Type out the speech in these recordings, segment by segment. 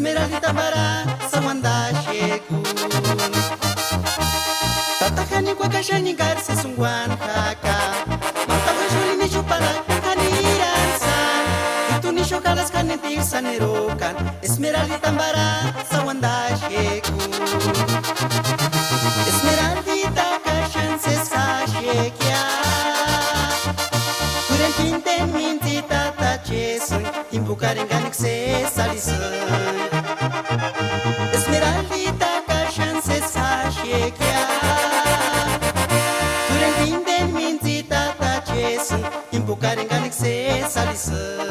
Esmeraldita bara sawandashekun Tatakani kwa kashani garse sungwan haka Mantaka shuli ni chupala kaniransa Itu ni shokalas kanetir sanerokan Esmeraldita bara sawandashekun Esmeraldita kashan se sashekya Kuren pinten minti tata chesun Imbukarin ganik se salisun Esmeraldita kashan se sashekya Kuren pinten minti tata chesun Imbukarin ganik se salisun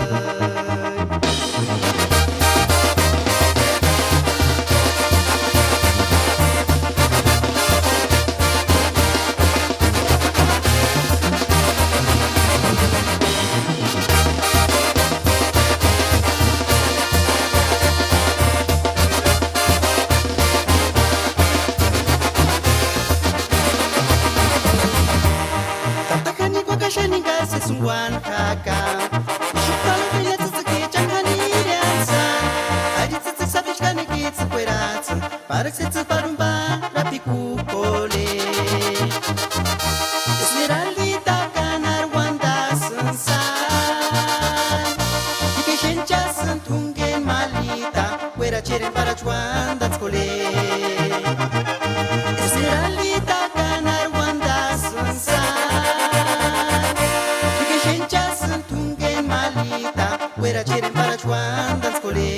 Shaninga se sungwan kaka Shukala vila tsuki changani riansa Adi tsutsu sabish kani ki tsukweraatsu Parak se tsuparumba rapiku kole Esmeraldita kanar wanda sunsan Ike shencha santungen malita Wera cheren para chuanda tskole Esmeraldita kanar wanda sunsan Wera cheren para chuan dans kole